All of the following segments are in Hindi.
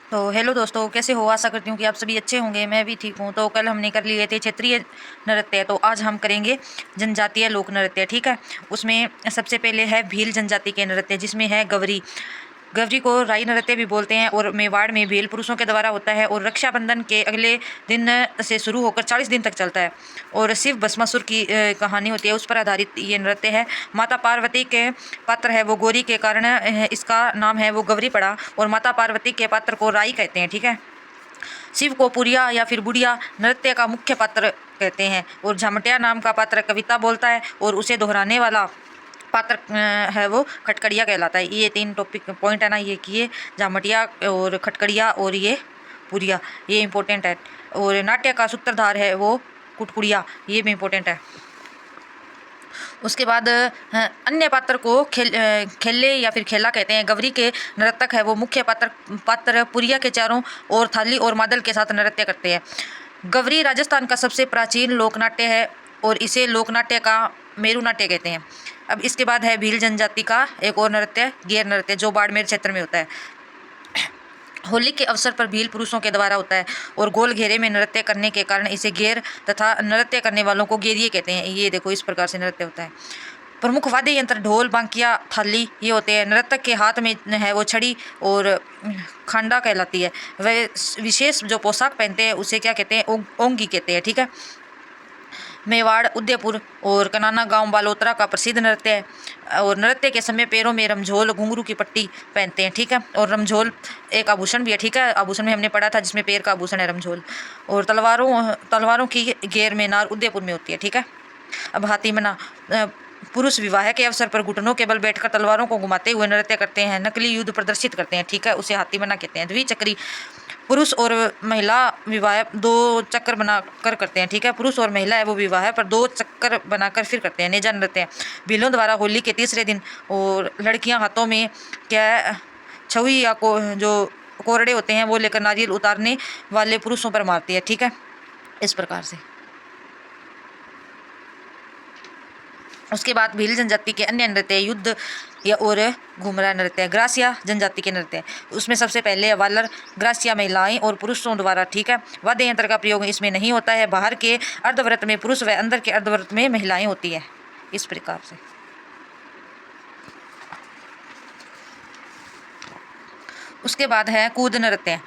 तो हेलो दोस्तों, कैसे हो? आशा करती हूँ कि आप सभी अच्छे होंगे। मैं भी ठीक हूँ। तो कल हमने कर लिए थे क्षेत्रीय नृत्य, तो आज हम करेंगे जनजातीय लोक नृत्य। ठीक है। उसमें सबसे पहले है भील जनजाति के नृत्य, जिसमें है गवरी। गवरी को राई नृत्य भी बोलते हैं और मेवाड़ में भील पुरुषों के द्वारा होता है और रक्षाबंधन के अगले दिन से शुरू होकर 40 दिन तक चलता है। और शिव भस्मासुर की कहानी होती है, उस पर आधारित ये नृत्य है। माता पार्वती के पात्र है वो गौरी के कारण इसका नाम है वो गवरी पड़ा, और माता पार्वती के पात्र को राई कहते हैं। ठीक है। शिव को पुरिया या फिर बुढ़िया नृत्य का मुख्य पात्र कहते हैं, और झमटिया नाम का पात्र कविता बोलता है, और उसे दोहराने वाला पात्र है वो खटकड़िया कहलाता है। ये 3 टॉपिक पॉइंट है ना, ये किए, झमटिया और खटकड़िया और ये पुरिया, ये इंपॉर्टेंट है। और नाट्य का सूत्रधार है वो कुटकुड़िया, ये भी इंपॉर्टेंट है। उसके बाद अन्य पात्र को खेले या फिर खेला कहते हैं। गवरी के नर्तक है वो मुख्य पात्र पुरिया के चारों ओर थाली और मादल के साथ नृत्य करते हैं। गवरी राजस्थान का सबसे प्राचीन लोकनाट्य है और इसे लोकनाट्य का मेरू नाट्य कहते हैं। अब इसके बाद है भील जनजाति का एक और नृत्य, गेर नृत्य, जो बाड़मेर क्षेत्र में होता है। होली के अवसर पर भील पुरुषों के द्वारा होता है और गोल घेरे में नृत्य करने के कारण इसे गेर तथा नृत्य करने वालों को गेरिए कहते हैं। ये देखो, इस प्रकार से नृत्य होता है। प्रमुख वाद्य यंत्र ढोल, बांकिया, थाली ये होते हैं। नर्तक के हाथ में है वो छड़ी और खांडा कहलाती है। वह विशेष जो पोशाक पहनते हैं उसे क्या कहते हैं? ओंगी कहते हैं। ठीक है। मेवाड़, उदयपुर और कनाना गांव बालोतरा का प्रसिद्ध नृत्य है, और नृत्य के समय पैरों में रमझोल घुंघरू की पट्टी पहनते हैं। ठीक है। और रमझोल एक आभूषण भी है। ठीक है। आभूषण में हमने पढ़ा था जिसमें पैर का आभूषण है रमझोल। और तलवारों की घेर में नार उदयपुर में होती है। ठीक है। अब हाथीमना, पुरुष विवाह के अवसर पर घुटनों के बल बैठकर तलवारों को घुमाते हुए नृत्य करते हैं, नकली युद्ध प्रदर्शित करते हैं। ठीक है। उसे हाथीमना कहते हैं। द्विचक्री, पुरुष और महिला विवाह 2 चक्कर बनाकर करते हैं। ठीक है। पुरुष और महिला है वो विवाह पर 2 चक्कर बनाकर फिर करते हैं। नेजा नृत्य हैं भीलों द्वारा होली के तीसरे दिन, और लड़कियां हाथों में क्या छवी या जो कोरड़े होते हैं वो लेकर नारियल उतारने वाले पुरुषों पर मारती है। ठीक है। इस प्रकार से। उसके बाद भील जनजाति के अन्य नृत्य युद्ध या और घुमरा नृत्य, ग्रासिया जनजाति के नृत्य। उसमें सबसे पहले वालर ग्रासिया महिलाएं और पुरुषों द्वारा। ठीक है। वाद्य यंत्र का प्रयोग इसमें नहीं होता है। बाहर के अर्धव्रत में पुरुष व अंदर के अर्धव्रत में महिलाएं होती है। इस प्रकार से। उसके बाद है कूद नृत्य।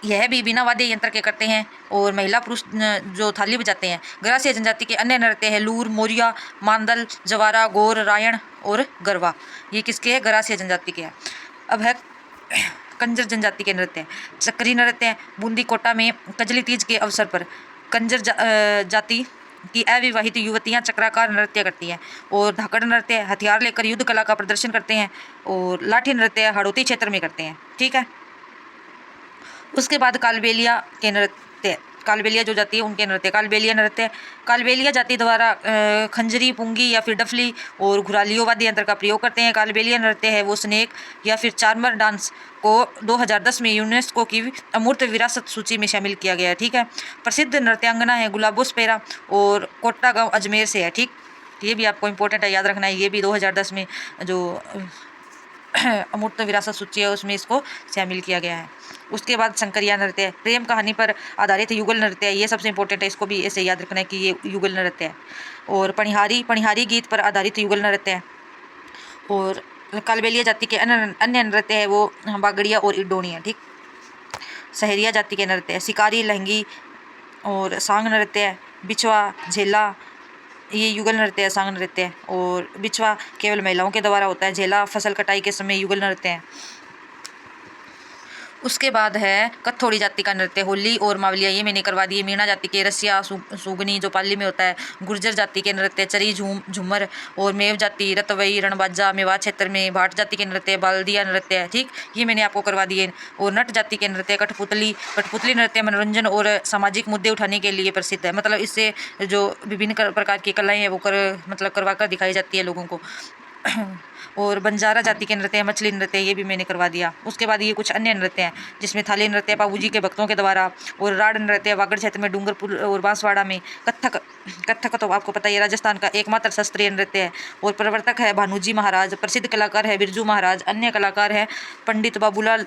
यह भी बिना वाद्य यंत्र के करते हैं और महिला पुरुष जो थाली बजाते हैं। ग्रासिया जनजाति के अन्य नृत्य है लूर, मोरिया, मांदल, जवारा, गोर, रायण और गरबा। ये किसके है? ग्रासिया जनजाति के हैं। अब है कंजर जनजाति के नृत्य। चक्री नृत्य, बूंदी कोटा में कजली तीज के अवसर पर कंजर जाति की अविवाहित युवतियां चक्राकार नृत्य करती हैं। और धाकड़ नृत्य हथियार लेकर युद्ध कला का प्रदर्शन करते हैं। और लाठी नृत्य हाड़ौती क्षेत्र में करते हैं। ठीक है। उसके बाद कालबेलिया के नृत्य, कालबेलिया जो जाति है उनके नृत्य, कालबेलिया नृत्य। कालबेलिया जाति द्वारा खंजरी, पुंगी या फिर डफली और घुरालियों वाद्य यंत्र का प्रयोग करते हैं। कालबेलिया नृत्य है वो स्नेक या फिर चार्मर डांस को 2010 में यूनेस्को की अमूर्त विरासत सूची में शामिल किया गया है। ठीक है। प्रसिद्ध नृत्यांगना है गुलाबोस पेरा और कोट्टा गाँव अजमेर से है। ठीक, ये भी आपको इंपॉर्टेंट है, याद रखना है। ये भी 2010 में जो अमूर्त विरासत सूची है उसमें इसको शामिल किया गया है। उसके बाद शंकरिया नृत्य, प्रेम कहानी पर आधारित युगल नृत्य है। ये सबसे इंपॉर्टेंट है, इसको भी ऐसे याद रखना है कि ये युगल नृत्य है। और पणिहारी गीत पर आधारित युगल नृत्य है। और कालबेलिया जाति के अन्य नृत्य है वो बागड़िया और इडोनी है। ठीक। सहरिया जाति के नृत्य है शिकारी, लहंगी और सांग नृत्य है। बिछवा, झेला ये युगल नृत्य है, सांग नृत्य है। और बिछवा केवल महिलाओं के द्वारा होता है। झेला फसल कटाई के समय युगल नृत्य है। उसके बाद है कथोड़ी जाति का नृत्य, होली और मावलिया ये मैंने करवा दिए। मीणा जाति के रसिया, सुगनी जो पाली में होता है। गुर्जर जाति के नृत्य चरी, झूमर। और मेव जाति रतवई, रणबाजा मेवाड़ क्षेत्र में। भाट जाति के नृत्य बाल्दिया नृत्य है। ठीक, ये मैंने आपको करवा दिए। और नट जाति के नृत्य कठपुतली नृत्य मनोरंजन और सामाजिक मुद्दे उठाने के लिए प्रसिद्ध है। मतलब इससे जो विभिन्न प्रकार की कलाएँ हैं वो करवा कर दिखाई जाती है लोगों को। और बंजारा जाति के नृत्य, मछली नृत्य ये भी मैंने करवा दिया। उसके बाद ये कुछ अन्य नृत्य हैं जिसमें थाली नृत्य बाबूजी के भक्तों के द्वारा। और राड नृत्य वागड़ क्षेत्र में, डूंगरपुर और बांसवाड़ा में। कथक तो आपको पता है राजस्थान का एकमात्र शास्त्रीय नृत्य है। और प्रवर्तक है भानुजी महाराज। प्रसिद्ध कलाकार है बिरजू महाराज। अन्य कलाकार है पंडित बाबूलाल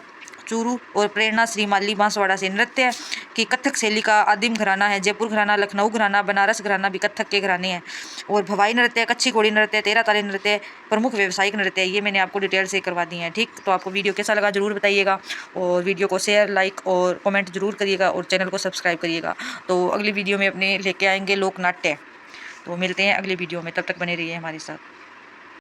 चूरू और प्रेरणा श्री माली बांसवाड़ा से नृत्य की कथक शैली का आदिम घराना है। जयपुर घराना, लखनऊ घराना, बनारस घराना भी कथक के घराने हैं। और भवाई नृत्य, कच्छी घोड़ी नृत्य, तेरह ताली नृत्य प्रमुख व्यावसायिक नृत्य, ये मैंने आपको डिटेल से करवा दी है। ठीक, तो आपको वीडियो कैसा लगा जरूर बताइएगा और वीडियो को शेयर, लाइक और कमेंट जरूर करिएगा और चैनल को सब्सक्राइब करिएगा। तो अगली वीडियो में अपने लेके आएंगे लोक नाट्य। तो मिलते हैं अगली वीडियो में, तब तक बने रहिए हमारे साथ।